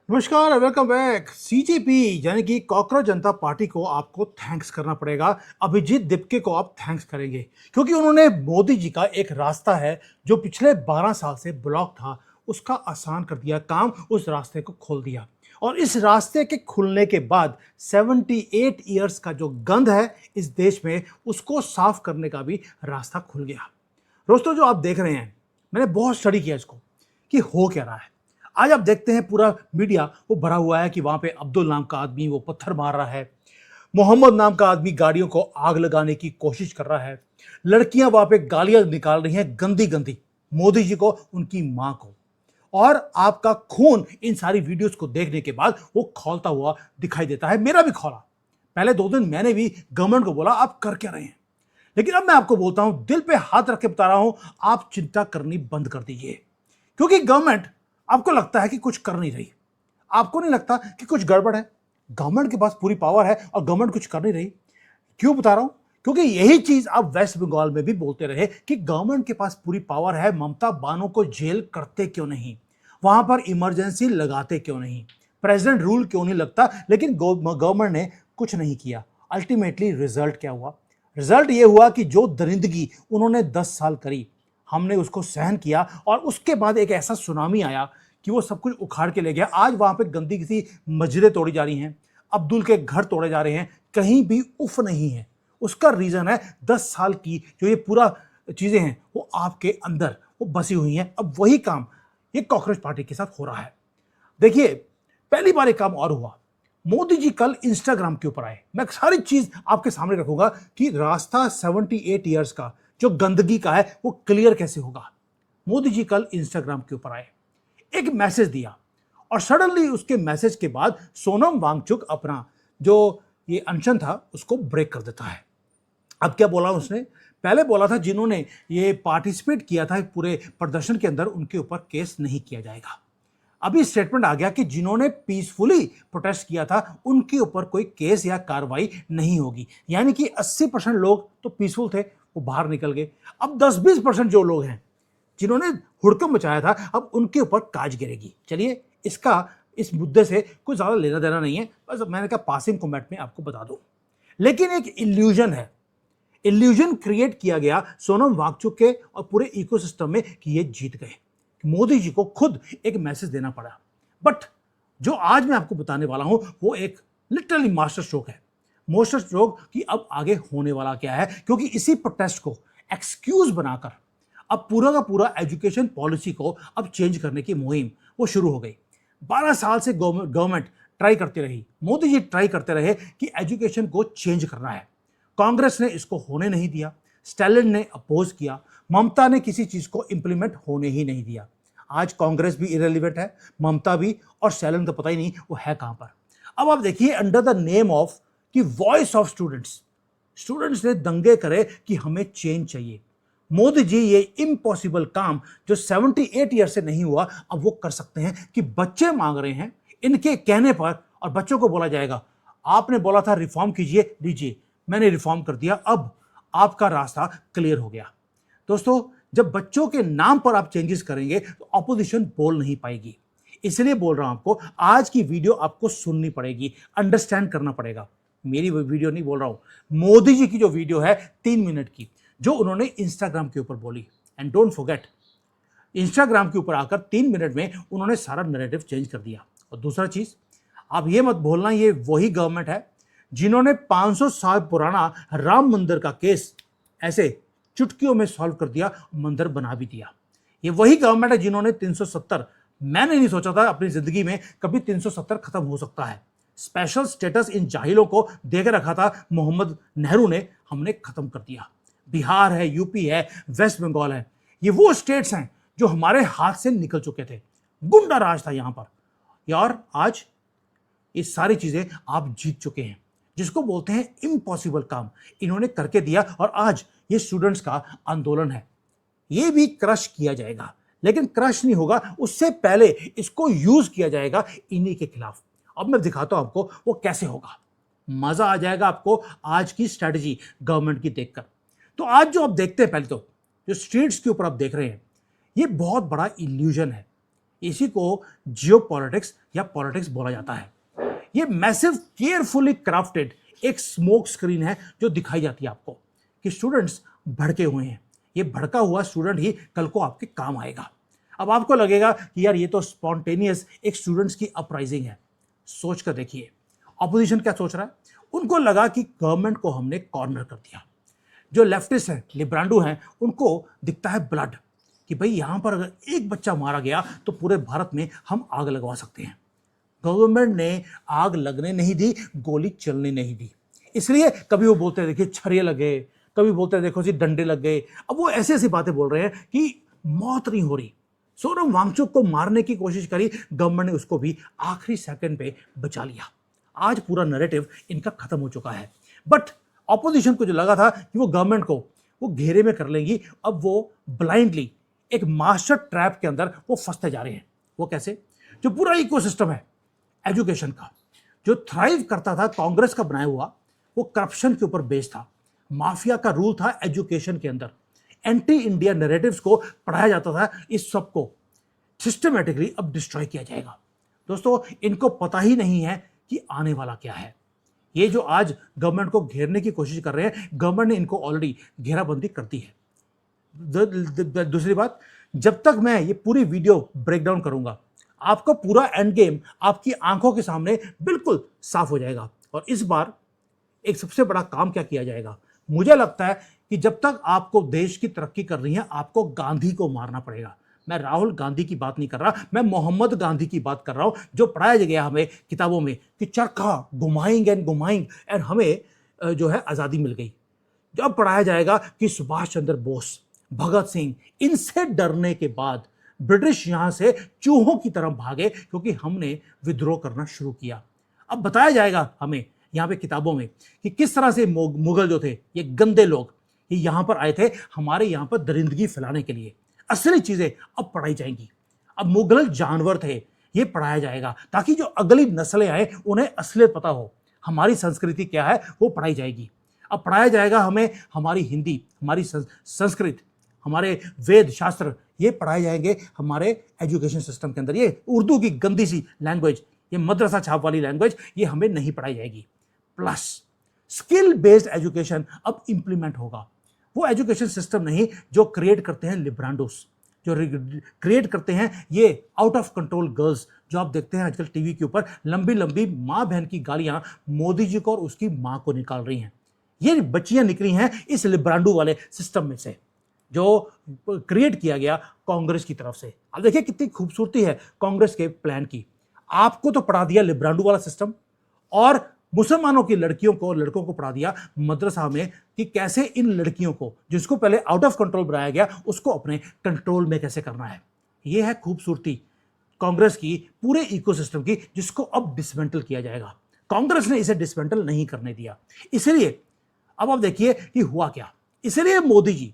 नमस्कार, welcome back. CJP यानी कि कॉकरोच जनता पार्टी को आपको थैंक्स करना पड़ेगा। अभिजीत दिपके को आप थैंक्स करेंगे क्योंकि उन्होंने मोदी जी का एक रास्ता है जो पिछले 12 साल से ब्लॉक था, उसका आसान कर दिया काम, उस रास्ते को खोल दिया। और इस रास्ते के खुलने के बाद 78 ईयर्स का जो गंध है इस देश में, उसको साफ करने का भी रास्ता खुल गया। दोस्तों, जो आप देख रहे हैं, मैंने बहुत स्टडी किया इसको कि हो क्या रहा है। आज आप देखते हैं पूरा मीडिया वो भरा हुआ है कि वहां पे अब्दुल नाम का आदमी वो पत्थर मार रहा है, मोहम्मद नाम का आदमी गाड़ियों को आग लगाने की कोशिश कर रहा है, लड़कियां वहां पे गालियां निकाल रही हैं गंदी गंदी मोदी जी को, उनकी मां को। और आपका खून इन सारी वीडियोस को देखने के बाद वो खौलता हुआ दिखाई देता है। मेरा भी खौला। पहले 2 दिन मैंने भी गवर्नमेंट को बोला आप कर क्या रहे हैं, लेकिन अब मैं आपको बोलता हूं, दिल पे हाथ रख के बता रहा हूं, आप चिंता करनी बंद कर दीजिए। क्योंकि गवर्नमेंट, आपको लगता है कि कुछ कर नहीं रही, आपको नहीं लगता कि कुछ गड़बड़ है। गवर्नमेंट के पास पूरी पावर है और गवर्नमेंट कुछ कर नहीं रही। क्यों बता रहा हूं? क्योंकि यही चीज आप वेस्ट बंगाल में भी बोलते रहे कि गवर्नमेंट के पास पूरी पावर है, ममता बानो को जेल करते क्यों नहीं, वहां पर इमरजेंसी लगाते क्यों नहीं, प्रेसिडेंट रूल क्यों नहीं लगता, लेकिन गवर्नमेंट ने कुछ नहीं किया। अल्टीमेटली रिजल्ट क्या हुआ? रिजल्ट ये हुआ कि जो दरिंदगी उन्होंने 10 साल करी, हमने उसको सहन किया और उसके बाद एक ऐसा सुनामी आया कि वो सब कुछ उखाड़ के ले गया। आज वहां पे गंदी किसी मस्जिदें तोड़ी जा रही हैं, अब्दुल के घर तोड़े जा रहे हैं, कहीं भी उफ नहीं है। उसका रीजन है 10 साल की जो ये पूरा चीजें हैं वो आपके अंदर वो बसी हुई हैं। अब वही काम ये कॉकरोच पार्टी के साथ हो रहा है। देखिए, पहली बार एक काम और हुआ। मोदी जी कल इंस्टाग्राम के ऊपर आए। मैं सारी चीज आपके सामने रखूंगा कि रास्ता 78 ईयर्स का जो गंदगी का है वो क्लियर कैसे होगा। मोदी जी कल इंस्टाग्राम के ऊपर आए, एक मैसेज दिया और सडनली उसके मैसेज के बाद सोनम वांगचुक अपना जो ये अनशन था उसको ब्रेक कर देता है। अब क्या बोला उसने? पहले बोला था जिन्होंने ये पार्टिसिपेट किया था पूरे प्रदर्शन के अंदर उनके ऊपर केस नहीं किया जाएगा। अभी स्टेटमेंट आ गया कि जिन्होंने पीसफुली प्रोटेस्ट किया था उनके ऊपर कोई केस या कार्रवाई नहीं होगी। यानी कि 80% लोग तो पीसफुल थे, वो बाहर निकल गए। अब 10-20% जो लोग हैं जिन्होंने हुड़कम मचाया था, अब उनके ऊपर काज गिरेगी। चलिए, इसका इस मुद्दे से कुछ ज्यादा लेना देना नहीं है, बस मैंने कहा पासिंग कमेंट में आपको बता दूं। लेकिन एक इल्यूजन है, इल्यूजन क्रिएट किया गया सोनम वांगचुक के और पूरे इकोसिस्टम में कि ये जीत गए। मोदी जी को खुद एक मैसेज देना पड़ा। बट जो आज मैं आपको बताने वाला हूं वो एक लिटरली मास्टर स्ट्रोक है। मास्टर स्ट्रोक कि अब आगे होने वाला क्या है, क्योंकि इसी प्रोटेस्ट को एक्सक्यूज बनाकर अब पूरा का पूरा एजुकेशन पॉलिसी को अब चेंज करने की मुहिम वो शुरू हो गई। 12 साल से गवर्नमेंट ट्राई करती रही, मोदी जी ट्राई करते रहे कि एजुकेशन को चेंज करना है। कांग्रेस ने इसको होने नहीं दिया, स्टैलिन ने अपोज किया, ममता ने किसी चीज को इंप्लीमेंट होने ही नहीं दिया। आज कांग्रेस भी इरेलीवेंट है, ममता भी, और स्टैलिन का पता ही नहीं वो है कहां पर। अब आप देखिए, अंडर द नेम ऑफ कि वॉइस ऑफ स्टूडेंट्स, स्टूडेंट्स ने दंगे करे कि हमें चेंज चाहिए। मोदी जी ये इम्पॉसिबल काम जो 78 ईयर से नहीं हुआ अब वो कर सकते हैं कि बच्चे मांग रहे हैं इनके कहने पर, और बच्चों को बोला जाएगा आपने बोला था रिफॉर्म कीजिए, लीजिए मैंने रिफॉर्म कर दिया, अब आपका रास्ता क्लियर हो गया। दोस्तों, जब बच्चों के नाम पर आप चेंजेस करेंगे तो ऑपोजिशन बोल नहीं पाएगी। इसलिए बोल रहा हूं आपको, आज की वीडियो आपको सुननी पड़ेगी, अंडरस्टैंड करना पड़ेगा। मेरी वीडियो नहीं बोल रहा हूं, मोदी जी की जो वीडियो है 3 मिनट की जो उन्होंने इंस्टाग्राम के ऊपर बोली। एंड डोंट फॉरगेट, इंस्टाग्राम के ऊपर आकर 3 मिनट में उन्होंने सारा नैरेटिव चेंज कर दिया। और दूसरा चीज, आप ये मत भूलना, ये वही गवर्नमेंट है जिन्होंने 500 साल पुराना राम मंदिर का केस ऐसे चुटकियों में सॉल्व कर दिया, मंदिर बना भी दिया। ये वही गवर्नमेंट है जिन्होंने 370, मैंने नहीं सोचा था अपनी जिंदगी में कभी 370 खत्म हो सकता है। स्पेशल स्टेटस इन जाहिलों को देकर रखा था मोहम्मद नेहरू ने, हमने खत्म कर दिया। बिहार है, यूपी है, वेस्ट बंगाल है, ये वो स्टेट्स हैं जो हमारे हाथ से निकल चुके थे। गुंडा राज था यहां पर यार। आज ये सारी चीजें आप जीत चुके हैं, जिसको बोलते हैं इम्पॉसिबल काम इन्होंने करके दिया। और आज ये स्टूडेंट्स का आंदोलन है, ये भी क्रश किया जाएगा, लेकिन क्रश नहीं होगा, उससे पहले इसको यूज किया जाएगा इन्हीं के खिलाफ। अब मैं दिखाता हूं आपको वो कैसे होगा, मजा आ जाएगा आपको आज की स्ट्रेटजी गवर्नमेंट की देखकर। तो आज जो आप देखते हैं, पहले तो जो स्ट्रीट्स के ऊपर आप देख रहे हैं, ये बहुत बड़ा इल्यूजन है। इसी को जियो पॉलिटिक्स या पॉलिटिक्स बोला जाता है। ये मैसिव केयरफुली क्राफ्टेड एक स्मोक स्क्रीन है जो दिखाई जाती है आपको कि स्टूडेंट्स भड़के हुए हैं। ये भड़का हुआ स्टूडेंट ही कल को आपके काम आएगा। अब आपको लगेगा कि यार ये तो स्पॉन्टेनियस एक स्टूडेंट्स की अपराइजिंग है। सोच कर देखिए ऑपोजिशन क्या सोच रहा है। उनको लगा कि गवर्नमेंट को हमने कॉर्नर कर दिया। जो लेफ्टिस्ट हैं, लिब्रांडो हैं, उनको दिखता है ब्लड कि भाई यहां पर अगर एक बच्चा मारा गया तो पूरे भारत में हम आग लगवा सकते हैं। गवर्नमेंट ने आग लगने नहीं दी, गोली चलने नहीं दी। इसलिए कभी वो बोलते हैं देखिए छरिये लगे, कभी बोलते हैं देखो जी डंडे लग गए। अब वो ऐसी ऐसी बातें बोल रहे हैं कि मौत नहीं हो रही। सोनम वांगचुक को मारने की कोशिश करी, गवर्नमेंट ने उसको भी आखिरी सेकंड पे बचा लिया। आज पूरा नैरेटिव इनका खत्म हो चुका है। बट ऑपोजिशन को जो लगा था कि वो गवर्नमेंट को वो घेरे में कर लेंगी, अब वो ब्लाइंडली एक मास्टर ट्रैप के अंदर वो फंसते जा रहे हैं। वो कैसे? जो पूरा इकोसिस्टम है एजुकेशन का, जो थ्राइव करता था कांग्रेस का बनाया हुआ, वो करप्शन के ऊपर बेस्ड था। माफिया का रूल था एजुकेशन के अंदर। एंटी इंडिया नैरेटिव्स को पढ़ाया जाता था। इस सब को सिस्टमेटिकली अब डिस्ट्रॉय किया जाएगा। दोस्तों, इनको पता ही नहीं है कि आने वाला क्या है। ये जो आज गवर्नमेंट को घेरने की कोशिश कर रहे हैं, गवर्नमेंट ने इनको ऑलरेडी घेराबंदी कर दी है। दूसरी बात, जब तक मैं ये पूरी वीडियो ब्रेक डाउन करूंगा, आपको पूरा एंड गेम आपकी आंखों के सामने बिल्कुल साफ हो जाएगा। और इस बार एक सबसे बड़ा काम क्या किया जाएगा, मुझे लगता है कि जब तक आपको देश की तरक्की करनी है, आपको गांधी को मारना पड़ेगा। मैं राहुल गांधी की बात नहीं कर रहा, मैं मोहम्मद गांधी की बात कर रहा हूं, जो पढ़ाया गया हमें किताबों में कि चरखा घुमाएंगे एंड हमें जो है आज़ादी मिल गई। जब पढ़ाया जाएगा कि सुभाष चंद्र बोस, भगत सिंह, इनसे डरने के बाद ब्रिटिश यहां से चूहों की तरह भागे क्योंकि हमने विद्रोह करना शुरू किया। अब बताया जाएगा हमें यहाँ पे किताबों में कि किस तरह से मुगल जो थे, ये गंदे लोग, ये यहाँ पर आए थे हमारे यहाँ पर दरिंदगी फैलाने के लिए। असली चीजें अब पढ़ाई जाएंगी। अब मुगल जानवर थे, ये पढ़ाया जाएगा ताकि जो अगली नस्लें आए उन्हें असलियत पता हो। हमारी संस्कृति क्या है वो पढ़ाई जाएगी। अब पढ़ाया जाएगा हमें हमारी हिंदी, हमारी संस्कृत, हमारे वेद शास्त्र, ये पढ़ाए जाएंगे हमारे एजुकेशन सिस्टम के अंदर। ये उर्दू की गंदी सी लैंग्वेज, ये मदरसा छाप वाली लैंग्वेज, ये हमें नहीं पढ़ाई जाएगी। प्लस स्किल बेस्ड एजुकेशन अब इंप्लीमेंट होगा। वो एजुकेशन सिस्टम नहीं जो क्रिएट करते हैं लिब्रांडोस, जो क्रिएट करते हैं ये आउट ऑफ कंट्रोल गर्ल्स, जो आप देखते हैं आजकल टीवी के ऊपर लंबी लंबी माँ बहन की गालियां मोदी जी को और उसकी माँ को निकाल रही हैं। ये बच्चियां निकली हैं इस लिब्रांडो वाले सिस्टम में से, जो क्रिएट किया गया कांग्रेस की तरफ से। अब देखिए कितनी खूबसूरती है कांग्रेस के प्लान की। आपको तो पढ़ा दिया लिब्रांडो वाला सिस्टम, और मुसलमानों की लड़कियों को और लड़कों को पढ़ा दिया मदरसा में कि कैसे इन लड़कियों को, जिसको पहले आउट ऑफ कंट्रोल बनाया गया, उसको अपने कंट्रोल में कैसे करना है। यह है खूबसूरती कांग्रेस की पूरे इकोसिस्टम की, जिसको अब डिसमेंटल किया जाएगा। कांग्रेस ने इसे डिसमेंटल नहीं करने दिया। इसलिए अब आप देखिए कि हुआ क्या। इसलिए मोदी जी,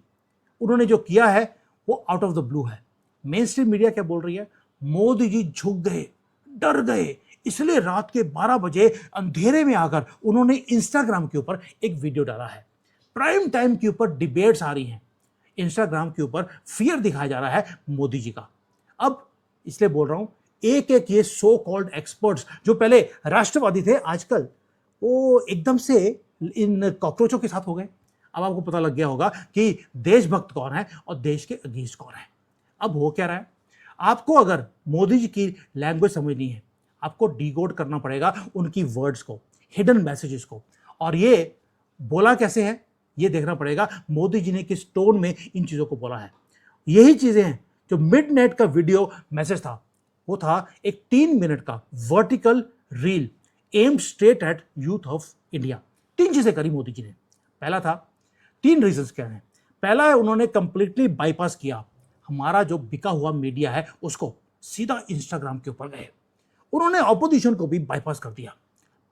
उन्होंने जो किया है वो आउट ऑफ द ब्लू है। मेन स्ट्रीम मीडिया क्या बोल रही है, मोदी जी झुक गए, डर गए, इसलिए रात के 12 बजे अंधेरे में आकर उन्होंने इंस्टाग्राम के ऊपर एक वीडियो डाला है। प्राइम टाइम के ऊपर डिबेट्स आ रही हैं, इंस्टाग्राम के ऊपर फियर दिखाया जा रहा है मोदी जी का। अब इसलिए बोल रहा हूं, एक एक ये सो कॉल्ड एक्सपर्ट्स जो पहले राष्ट्रवादी थे, आजकल वो एकदम से इन कॉकरोचों के साथ हो गए। अब आपको पता लग गया होगा कि देशभक्त कौन है और देश के अगेंस्ट कौन है। अब हो क्या रहा है, आपको अगर मोदी जी की लैंग्वेज समझनी है, आपको डिकोड करना पड़ेगा उनकी वर्ड्स को, हिडन मैसेजेस को। और ये बोला कैसे है ये देखना पड़ेगा, मोदी जी ने किस टोन में इन चीज़ों को बोला है। यही चीज़ें हैं जो मिडनाइट का वीडियो मैसेज था, वो था एक 3 मिनट का vertical reel aim straight at youth of India. 3 चीज़ें करी मोदी जी ने। पहला था, 3 रीजंस क्या हैं। पहला है, उन्होंने कंप्लीटली बाईपास किया हमारा जो बिका हुआ मीडिया है उसको, सीधा इंस्टाग्राम के ऊपर गए। उन्होंने ऑपोजिशन को भी बाईपास कर दिया,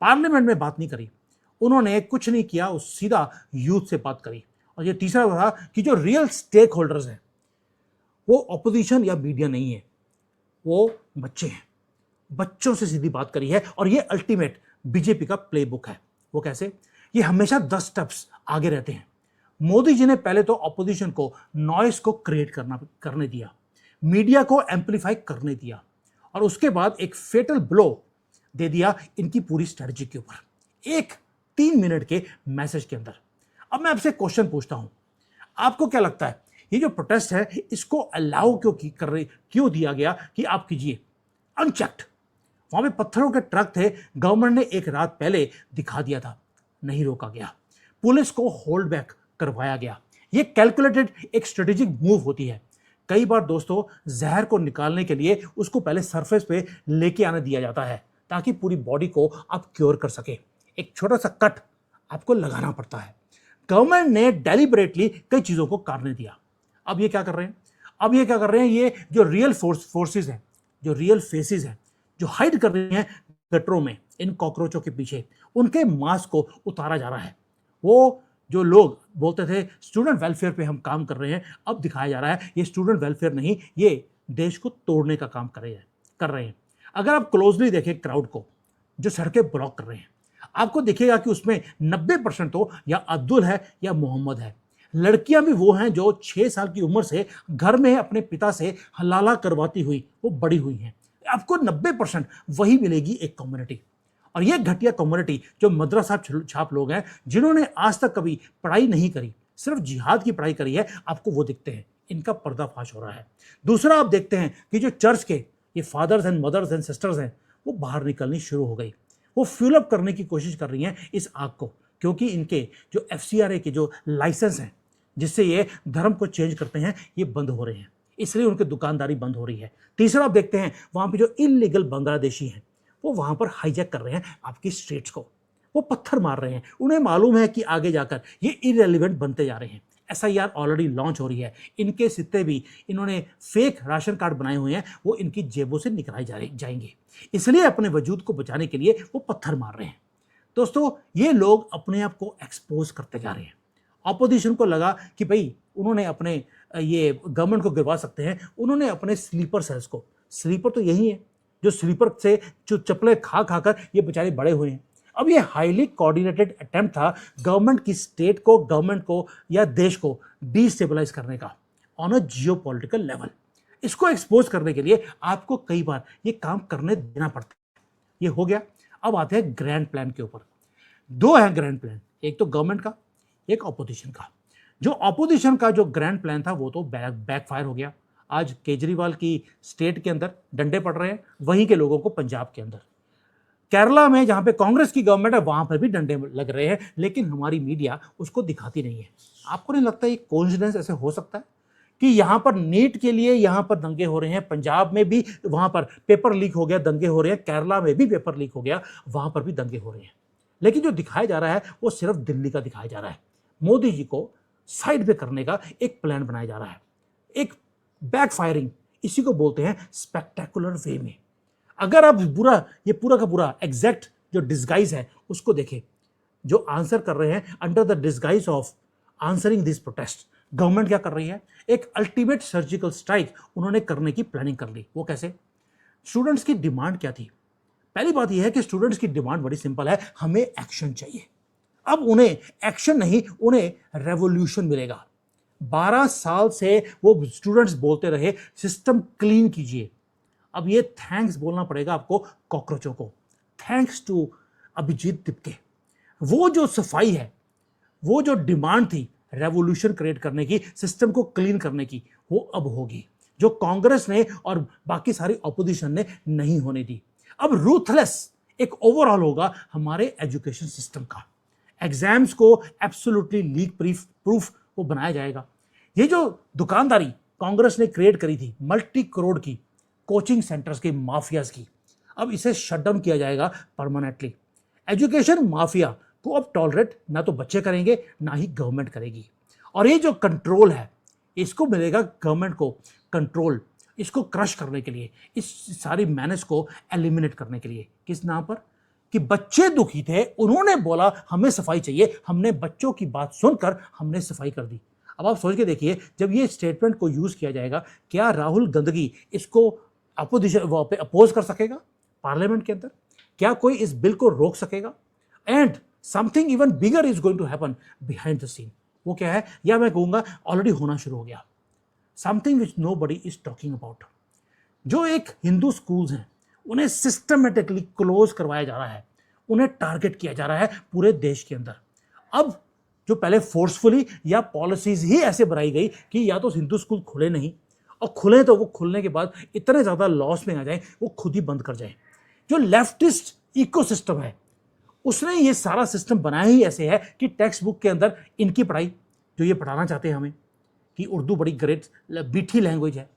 पार्लियामेंट में बात नहीं करी, उन्होंने कुछ नहीं किया, उस सीधा यूथ से बात करी। और ये तीसरा था कि जो रियल स्टेक होल्डर्स हैं वो ऑपोजिशन या मीडिया नहीं है, वो बच्चे हैं, बच्चों से सीधी बात करी है। और ये अल्टीमेट बीजेपी का प्लेबुक है। वो कैसे, ये हमेशा 10 स्टेप्स आगे रहते हैं। मोदी जी ने पहले तो ऑपोजिशन को नॉइस को क्रिएट करने दिया, मीडिया को एम्पलीफाई करने दिया, और उसके बाद एक फेटल ब्लो दे दिया इनकी पूरी स्ट्रेटजी के ऊपर एक 3 मिनट के मैसेज के अंदर। अब मैं आपसे क्वेश्चन पूछता हूं, आपको क्या लगता है ये जो प्रोटेस्ट है इसको अलाउ क्यों दिया गया कि आप कीजिए अनचेक्ड? वहां पे पत्थरों के ट्रक थे, गवर्नमेंट ने एक रात पहले दिखा दिया था, नहीं रोका गया, पुलिस को होल्ड बैक करवाया गया। ये कैलकुलेटेड एक स्ट्रेटेजिक मूव होती है। कई बार दोस्तों जहर को निकालने के लिए उसको पहले सरफेस पे लेके आने दिया जाता है ताकि पूरी बॉडी को आप क्योर कर सके। एक छोटा सा कट आपको लगाना पड़ता है। गवर्नमेंट ने डेलिबरेटली कई चीजों को करने दिया। अब ये क्या कर रहे हैं? ये जो रियल फोर्सेस हैं, जो रियल फेसेस हैं, जो हाइड कर रही हैं गटरों में इन कॉकरोचों के पीछे, उनके मास्क को उतारा जा रहा है। वो जो लोग बोलते थे स्टूडेंट वेलफेयर पे हम काम कर रहे हैं, अब दिखाया जा रहा है ये स्टूडेंट वेलफेयर नहीं, ये देश को तोड़ने का काम कर रहे हैं। अगर आप क्लोजली देखें क्राउड को जो सड़कें ब्लॉक कर रहे हैं, आपको दिखेगा कि उसमें 90% तो या अब्दुल है या मोहम्मद है। लड़कियां भी वो हैं जो 6 साल की उम्र से घर में अपने पिता से हलाला करवाती हुई वो बड़ी हुई हैं। आपको 90% वही मिलेगी एक कम्युनिटी। और ये घटिया कम्युनिटी जो मद्रसा छाप लोग हैं जिन्होंने आज तक कभी पढ़ाई नहीं करी, सिर्फ जिहाद की पढ़ाई करी है, आपको वो दिखते हैं। इनका पर्दाफाश हो रहा है। दूसरा आप देखते हैं कि जो चर्च के ये fathers and mothers and sisters हैं वो बाहर निकलनी शुरू हो गई। वो फ्यूल अप करने की कोशिश कर रही हैं इस आग को, क्योंकि इनके जो FCRA के जो लाइसेंस हैं जिससे ये धर्म को चेंज करते हैं ये बंद हो रहे हैं, इसलिए उनकी दुकानदारी बंद हो रही है। तीसरा आप देखते हैं वहां पे जो इलीगल बांग्लादेशी हैं वो वहां पर हाईजैक कर रहे हैं आपकी स्ट्रीट्स को, वो पत्थर मार रहे हैं। उन्हें मालूम है कि आगे जाकर ये इरेलीवेंट बनते जा रहे हैं। SIR ऑलरेडी लॉन्च हो रही है। इनके सित्ते भी इन्होंने फेक राशन कार्ड बनाए हुए हैं, वो इनकी जेबों से निकाले जाएंगे, इसलिए अपने वजूद को बचाने के लिए वो पत्थर मार रहे हैं। दोस्तों ये लोग अपने आप को एक्सपोज करते जा रहे हैं। ऑपोजिशन को लगा कि भाई उन्होंने अपने ये गवर्नमेंट को गिरवा सकते हैं, उन्होंने अपने स्लीपर सेल्स को, स्लीपर तो यही है जो स्लीपर से जो चप्पलें खा खाकर ये बेचारे बड़े हुए हैं। अब ये हाईली कोऑर्डिनेटेड अटेम्प्ट था गवर्नमेंट की स्टेट को, गवर्नमेंट को या देश को डिस्टेबलाइज करने का ऑन अ जियोपॉलिटिकल लेवल। इसको एक्सपोज करने के लिए आपको कई बार ये काम करने देना पड़ता है। ये हो गया। अब आते हैं ग्रैंड प्लान के ऊपर। 2 हैं ग्रैंड प्लान, एक तो गवर्नमेंट का, एक ऑपोजिशन का। जो ऑपोजिशन का जो ग्रैंड प्लान था वो तो बैकफायर हो गया। आज केजरीवाल की स्टेट के अंदर डंडे पड़ रहे हैं, वहीं के लोगों को पंजाब के अंदर, केरला में जहां पे कांग्रेस की गवर्नमेंट है वहां पर भी डंडे लग रहे हैं, लेकिन हमारी मीडिया उसको दिखाती नहीं है। आपको नहीं लगता ये कोइंसिडेंस ऐसे हो सकता है कि यहां पर नीट के लिए यहां पर दंगे हो रहे हैं, पंजाब में भी वहां पर पेपर लीक हो गया, दंगे हो रहे हैं, केरला में भी पेपर लीक हो गया, वहां पर भी दंगे हो रहे हैं, लेकिन जो दिखाया जा रहा है वो सिर्फ दिल्ली का दिखाया जा रहा है। मोदी जी को साइड पे करने का एक प्लान बनाया जा रहा है, एक बैकफायरिंग, इसी को बोलते हैं स्पेक्टेकुलर वे में। अगर आप ये पूरा का पूरा एग्जैक्ट जो डिस्गाइज है उसको देखें, जो आंसर कर रहे हैं under the disguise of answering this protest, government क्या कर रही है, एक अल्टीमेट सर्जिकल स्ट्राइक उन्होंने करने की प्लानिंग कर ली। वो कैसे? स्टूडेंट्स की डिमांड क्या थी? पहली बात यह है कि स्टूडेंट्स की डिमांड बड़ी सिंपल है, हमें एक्शन चाहिए। अब उन्हें एक्शन नहीं, उन्हें रेवोल्यूशन मिलेगा। 12 साल से वो स्टूडेंट्स बोलते रहे सिस्टम क्लीन कीजिए। अब ये थैंक्स बोलना पड़ेगा आपको कॉकरोचों को, थैंक्स टू अभिजीत दिपके। वो जो सफाई है, वो जो डिमांड थी रेवोल्यूशन क्रिएट करने की, सिस्टम को क्लीन करने की, वो अब होगी, जो कांग्रेस ने और बाकी सारी ऑपोजिशन ने नहीं होने दी। अब रूथलेस एक ओवरऑल होगा हमारे एजुकेशन सिस्टम का। एग्जाम्स को एब्सोल्युटली लीक प्रूफ वो बनाया जाएगा। ये जो दुकानदारी कांग्रेस ने क्रिएट करी थी मल्टी करोड़ की कोचिंग सेंटर्स की, माफियाज की, अब इसे शट डाउन किया जाएगा परमानेंटली। एजुकेशन माफिया को अब टॉलरेट ना तो बच्चे करेंगे ना ही गवर्नमेंट करेगी। और ये जो कंट्रोल है इसको मिलेगा गवर्नमेंट को कंट्रोल, इसको क्रश करने के लिए, इस सारी मैनेज को एलिमिनेट करने के लिए। किस नाम पर? कि बच्चे दुखी थे, उन्होंने बोला हमें सफाई चाहिए, हमने बच्चों की बात सुनकर हमने सफाई कर दी। अब आप सोच के देखिए, जब ये स्टेटमेंट को यूज किया जाएगा, क्या राहुल गंदगी इसको अपोजिशन पे अपोज कर सकेगा पार्लियामेंट के अंदर? क्या कोई इस बिल को रोक सकेगा? And something even bigger is going to happen behind the scene. वो क्या है, या मैं कहूंगा ऑलरेडी होना शुरू हो गया। Something which nobody is talking about. जो एक हिंदू स्कूल्स हैं उन्हें सिस्टमेटिकली क्लोज करवाया जा रहा है, उन्हें टारगेट किया जा रहा है पूरे देश के अंदर। अब जो पहले फोर्सफुली या पॉलिसीज ही ऐसे बनाई गई कि या तो हिंदू स्कूल खुले नहीं, और खुले तो वो खुलने के बाद इतने ज़्यादा लॉस में आ जाए वो खुद ही बंद कर जाए। जो लेफ्टिस्ट इकोसिस्टम है उसने ये सारा सिस्टम बनाया ही ऐसे है कि टेक्स्ट बुक के अंदर इनकी पढ़ाई जो ये पढ़ाना चाहते हैं हमें कि उर्दू बड़ी ग्रेट मीठी लैंग्वेज है,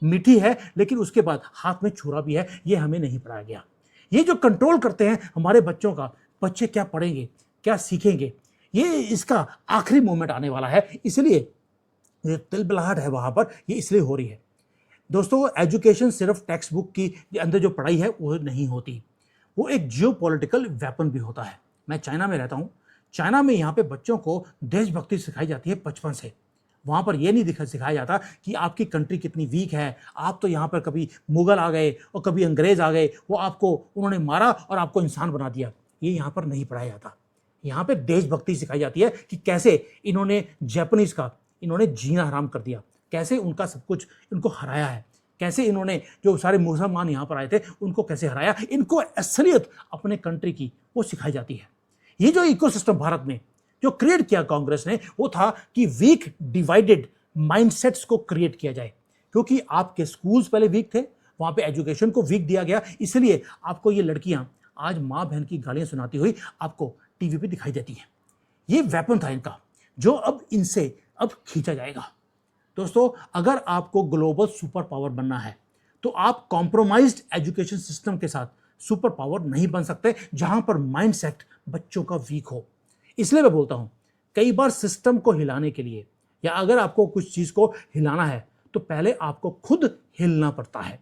मीठी है, लेकिन उसके बाद हाथ में छुरा भी है, ये हमें नहीं पढ़ाया गया। ये जो कंट्रोल करते हैं हमारे बच्चों का, बच्चे क्या पढ़ेंगे, क्या सीखेंगे, ये इसका आखिरी मोमेंट आने वाला है। इसलिए ये तिलबिलाहट है वहाँ पर, ये इसलिए हो रही है। दोस्तों, एजुकेशन सिर्फ टेक्स्ट बुक की अंदर जो पढ़ाई है वो नहीं होती, वो एक जियोपॉलिटिकल वेपन भी होता है। मैं चाइना में रहता हूँ, चाइना में यहाँ पे बच्चों को देशभक्ति सिखाई जाती है बचपन से। वहाँ पर ये नहीं सिखाया जाता कि आपकी कंट्री कितनी वीक है, आप तो यहाँ पर कभी मुगल आ गए और कभी अंग्रेज आ गए, वो आपको उन्होंने मारा और आपको इंसान बना दिया। ये यहाँ पर नहीं पढ़ाया जाता। यहाँ पे देशभक्ति सिखाई जाती है कि कैसे इन्होंने जापानीज का इन्होंने जीना हराम कर दिया, कैसे उनका सब कुछ इनको हराया है, कैसे इन्होंने जो सारे मुसलमान यहाँ पर आए थे उनको कैसे हराया। इनको असलियत अपने कंट्री की वो सिखाई जाती है। ये जो इकोसिस्टम भारत में जो क्रिएट किया कांग्रेस ने, वो था कि वीक डिवाइडेड माइंडसेट्स को क्रिएट किया जाए, क्योंकि आपके स्कूल्स पहले वीक थे, वहाँ पे एजुकेशन को वीक दिया गया, इसलिए आपको ये लड़कियाँ आज माँ बहन की गालियाँ सुनाती हुई आपको टीवी पे दिखाई देती हैं। ये वेपन था इनका, जो अब इनसे अब खींचा जाएगा। दोस्तों, अगर आपको ग्लोबल सुपर पावर बनना है तो आप कॉम्प्रोमाइज्ड एजुकेशन सिस्टम के साथ सुपर पावर नहीं बन सकते, जहां पर माइंडसेट बच्चों का वीक हो। इसलिए मैं बोलता हूं, कई बार सिस्टम को हिलाने के लिए या अगर आपको कुछ चीज को हिलाना है तो पहले आपको खुद हिलना पड़ता है।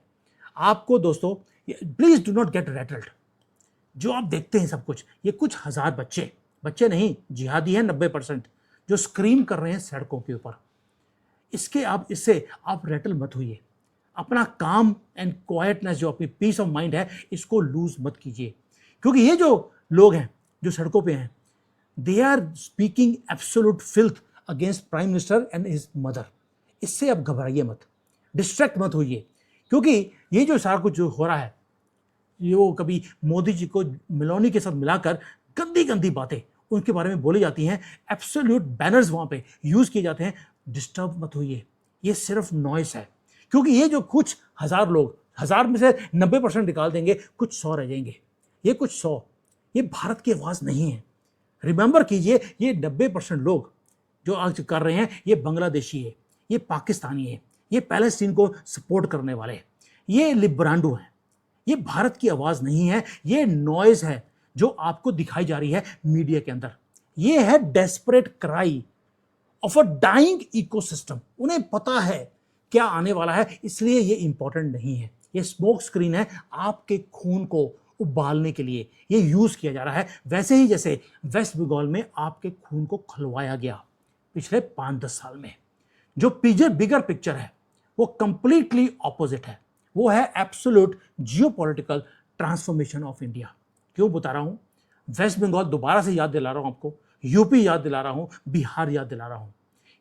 आपको दोस्तों, please do not gate rattled. जो आप देखते हैं सब कुछ, ये कुछ हजार बच्चे नहीं, जिहादी हैं 90%, जो स्क्रीम कर रहे हैं सड़कों के ऊपर। इससे आप रैटल मत होइए। अपना काम एंड क्वाइटनेस, जो अपनी पीस ऑफ माइंड है, इसको लूज मत कीजिए, क्योंकि ये जो लोग हैं जो सड़कों पे हैं, they are speaking absolute filth against prime minister and his mother. इससे आप घबराइए मत, डिस्ट्रैक्ट मत होइए, क्योंकि ये जो सारा कुछ जो हो रहा है, ये वो कभी मोदी जी को मिलोनी के साथ मिलाकर गंदी गंदी बातें उनके बारे में बोली जाती हैं, एब्सोल्यूट बैनर्स वहाँ पे यूज़ किए जाते हैं। डिस्टर्ब मत होइए, ये सिर्फ नॉइस है, क्योंकि ये जो कुछ हजार लोग, हजार में से 90% निकाल देंगे, कुछ 100 रह जाएंगे। ये कुछ 100, ये भारत की आवाज़ नहीं है। रिमेंबर कीजिए, ये 90% लोग जो आज कर रहे हैं, ये बांग्लादेशी है, ये पाकिस्तानी है, ये पैलेस्टीन को सपोर्ट करने वाले हैं, ये लिब्रांडो हैं। ये भारत की आवाज़ नहीं है, ये नॉइज है जो आपको दिखाई जा रही है मीडिया के अंदर। ये है desperate cry of a dying ecosystem. उन्हें पता है क्या आने वाला है, इसलिए ये इंपॉर्टेंट नहीं है। ये स्मोक स्क्रीन है आपके खून को उबालने के लिए, ये यूज किया जा रहा है। वैसे ही जैसे वेस्ट बंगाल में आपके खून को खलवाया गया पिछले 5-10 साल में। जो बिगर पिक्चर है वो कंप्लीटली ऑपोजिट है। वो है absolute geopolitical transformation of India. क्यों बता रहा हूं? वेस्ट बंगाल दोबारा से याद दिला रहा हूं आपको, यूपी याद दिला रहा हूं, बिहार याद दिला रहा हूं।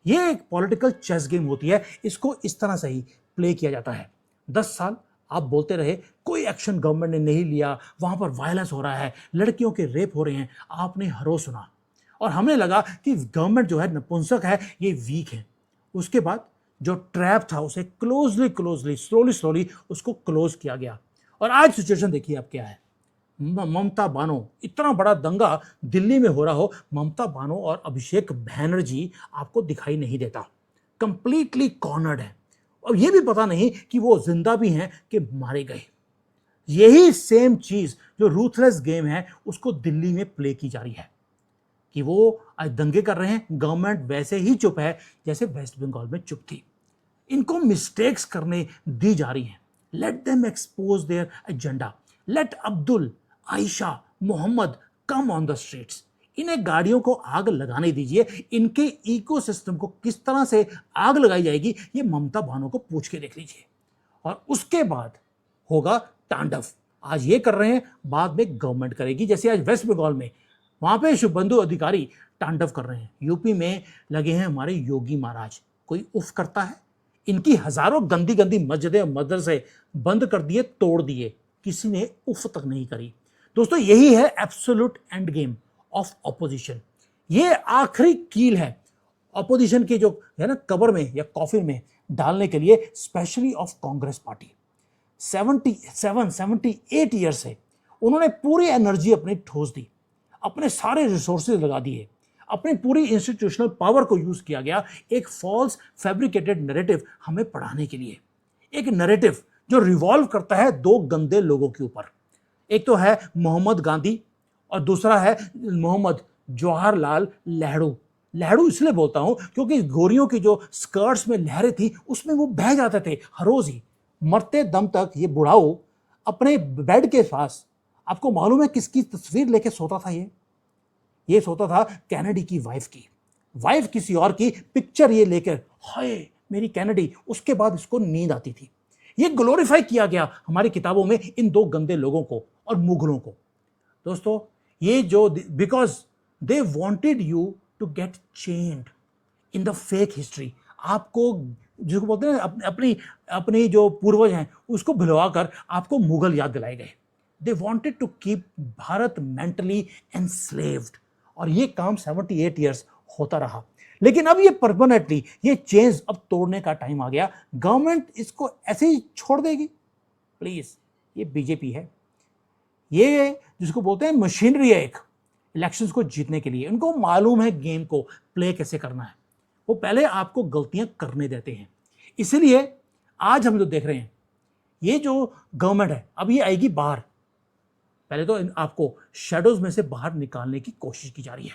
ये एक पॉलिटिकल चेस गेम होती है, इसको इस तरह से ही प्ले किया जाता है। 10 साल आप बोलते रहे, कोई एक्शन गवर्नमेंट ने नहीं लिया, वहां पर वायलेंस हो रहा है, लड़कियों के रेप हो रहे हैं, आपने हर रोज सुना और हमें लगा कि गवर्नमेंट जो है नपुंसक है, ये वीक है। उसके बाद जो ट्रैप था उसे स्लोली उसको क्लोज किया गया। और आज सिचुएशन देखिए अब क्या है। ममता बानो, इतना बड़ा दंगा दिल्ली में हो रहा हो, ममता बानो और अभिषेक बैनर्जी आपको दिखाई नहीं देता, कंप्लीटली कॉर्नर्ड है। और ये भी पता नहीं कि वो जिंदा भी हैं कि मारे गए। यही सेम चीज जो रूथलेस गेम है उसको दिल्ली में प्ले की जा रही है कि वो आज दंगे कर रहे हैं, गवर्नमेंट वैसे ही चुप है जैसे वेस्ट बंगाल में चुप थी। इनको मिस्टेक्स करने दी जा रही हैं। Let them expose their agenda. Let Abdul, Aisha, Mohammad come on the streets. इन्हें गाड़ियों को आग लगाने दीजिए। इनके इकोसिस्टम को किस तरह से आग लगाई जाएगी, ये ममता बानो को पूछ के देख लीजिए। और उसके बाद होगा तांडव। आज ये कर रहे हैं, बाद में गवर्नमेंट करेगी। जैसे आज वेस्ट बंगाल में वहां पे शुभेंदु अधिकारी तांडव कर रहे हैं, यूपी में लगे हैं हमारे योगी महाराज। कोई उफ करता है? इनकी हजारों गंदी गंदी मस्जिदें और मदरसे बंद कर दिए, तोड़ दिए, किसी ने उफ तक नहीं करी। दोस्तों यही है absolute end game of opposition. ये आखिरी कील है ऑपोजिशन के जो है ना कबर में या कॉफिन में डालने के लिए, specially of Congress party. 78 years से उन्होंने पूरी एनर्जी अपनी ठोस दी, अपने सारे रिसोर्सेज लगा दिए, अपनी पूरी इंस्टीट्यूशनल पावर को यूज किया गया एक फॉल्स फैब्रिकेटेड नैरेटिव हमें पढ़ाने के लिए। एक नैरेटिव जो रिवॉल्व करता है दो गंदे लोगों के ऊपर। एक तो है मोहम्मद गांधी और दूसरा है मोहम्मद जवाहरलाल नेहरू। नेहरू इसलिए बोलता हूं क्योंकि गोरियों की जो स्कर्ट्स में लहरें थी उसमें वो बह जाते थे हर रोज ही। मरते दम तक ये बुढ़ाओ अपने बेड के पास, आपको मालूम है किसकी तस्वीर लेके सोता था? ये सोता था कैनेडी की वाइफ की। वाइफ किसी और की पिक्चर ये लेकर, हाय मेरी कैनेडी, उसके बाद इसको नींद आती थी। ये ग्लोरीफाई किया गया हमारी किताबों में इन दो गंदे लोगों को और मुगलों को। दोस्तों ये जो because they wanted you to get changed in the fake history. आपको जिसको बोलते हैं अपनी अपनी जो पूर्वज हैं उसको भुलवा कर आपको मुगल याद दिलाए गए। They wanted to keep Bharat mentally enslaved, और ये काम 78 ईयर्स होता रहा। लेकिन अब ये परमानेंटली ये चेंज अब तोड़ने का टाइम आ गया। गवर्नमेंट इसको ऐसे ही छोड़ देगी? प्लीज, ये बीजेपी है, ये जिसको बोलते हैं मशीनरी है एक इलेक्शंस को जीतने के लिए। उनको मालूम है गेम को प्ले कैसे करना है। वो पहले आपको गलतियां करने देते हैं। इसलिए आज हम जो देख रहे हैं, ये जो गवर्नमेंट है अब ये आएगी बाहर। पहले तो आपको शैडोज में से बाहर निकालने की कोशिश की जा रही है,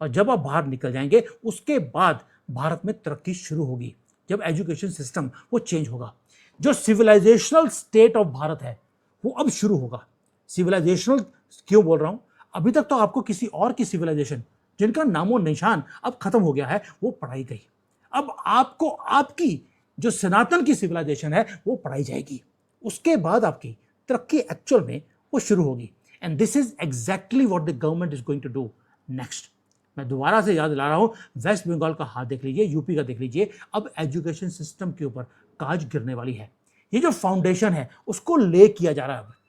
और जब आप बाहर निकल जाएंगे उसके बाद भारत में तरक्की शुरू होगी। जब एजुकेशन सिस्टम वो चेंज होगा, जो सिविलाइजेशनल स्टेट ऑफ भारत है वो अब शुरू होगा। सिविलाइजेशनल क्यों बोल रहा हूं? अभी तक तो आपको किसी और की सिविलाइजेशन जिनका नामो निशान अब खत्म हो गया है वो पढ़ाई गई। अब आपको आपकी जो सनातन की सिविलाइजेशन है वो पढ़ाई जाएगी। उसके बाद आपकी तरक्की एक्चुअल में वो शुरू होगी। And this is exactly what the government is going to do next. मैं दोबारा से याद दिला रहा हूं, वेस्ट बंगाल का हाथ देख लीजिए, यूपी का देख लीजिए। अब एजुकेशन सिस्टम के ऊपर काज गिरने वाली है। ये जो फाउंडेशन है उसको ले किया जा रहा है।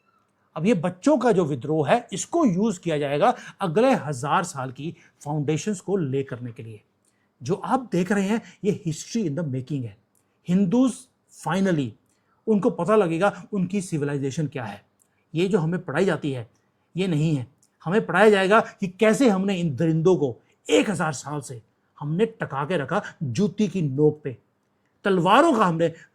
अब ये बच्चों का जो विद्रोह है इसको यूज किया जाएगा अगले 1000 साल की फाउंडेशंस को ले करने के लिए। जो आप देख रहे हैं ये हिस्ट्री इन द मेकिंग है। हिंदूज फाइनली उनको पता लगेगा उनकी सिविलाइजेशन क्या है। ये जो हमें पढ़ाई जाती है ये नहीं है। हमें पढ़ाया जाएगा कि कैसे हमने इन दरिंदों को 1000 साल से हमने टका के रखा, जूती की नोक पे। तलवारों का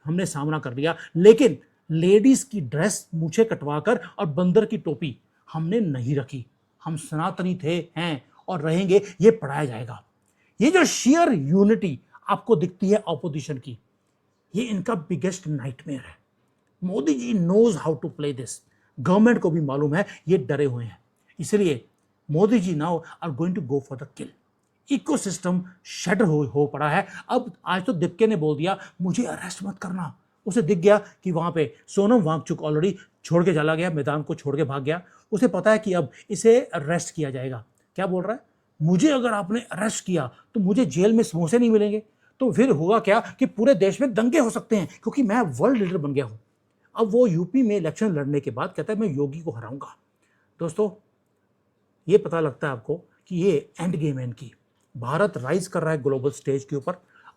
हमने सामना कर लिया, लेकिन लेडीज की ड्रेस मूछे कटवाकर और बंदर की टोपी हमने नहीं रखी। हम सनातनी थे, हैं और रहेंगे, ये पढ़ाया जाएगा। ये जो शेयर यूनिटी आपको दिखती है ऑपोजिशन की, ये इनका बिगेस्ट नाइटमेयर है। Modi ji knows how to play this. Government को भी मालूम है ये डरे हुए हैं, इसलिए Modi ji now are going to go for the kill. Ecosystem shutter हो पड़ा है। अब आज तो दीपके ने बोल दिया मुझे अरेस्ट मत करना। उसे दिख गया कि वहां पे सोनम वांगचुक ऑलरेडी छोड़ के चला गया, मैदान को छोड़ के भाग गया। उसे पता है कि अब इसे अरेस्ट किया जाएगा। क्या बोल रहा है? मुझे अगर आपने अरेस्ट किया तो मुझे जेल में समोसे नहीं मिलेंगे, तो फिर होगा क्या कि पूरे देश में दंगे हो सकते हैं क्योंकि मैं वर्ल्ड लीडर बन गया हूं। अब वो यूपी में इलेक्शन लड़ने के बाद कहता है मैं योगी को हराऊंगा। दोस्तों ये पता लगता है आपको कि ये एंड गेम है इनकी। भारत राइज कर रहा है ग्लोबल स्टेज के ऊपर।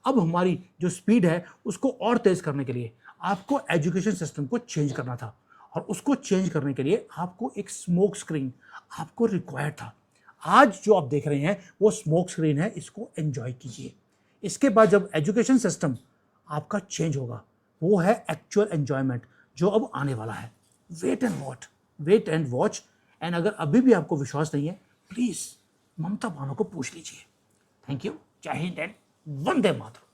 अब हमारी जो स्पीड है उसको और तेज करने के लिए आपको एजुकेशन सिस्टम को चेंज करना था, और उसको चेंज करने के लिए आपको एक स्मोक स्क्रीन आपको रिक्वायर्ड था। आज जो आप देख रहे हैं वो स्मोक स्क्रीन है, इसको एंजॉय कीजिए। इसके बाद जब एजुकेशन सिस्टम आपका चेंज होगा वो है एक्चुअल एंजॉयमेंट जो अब आने वाला है। Wait and watch. एंड अगर अभी भी आपको विश्वास नहीं है, प्लीज ममता बानो को पूछ लीजिए। Thank you. जय हिंद एंड वंदे मातरम।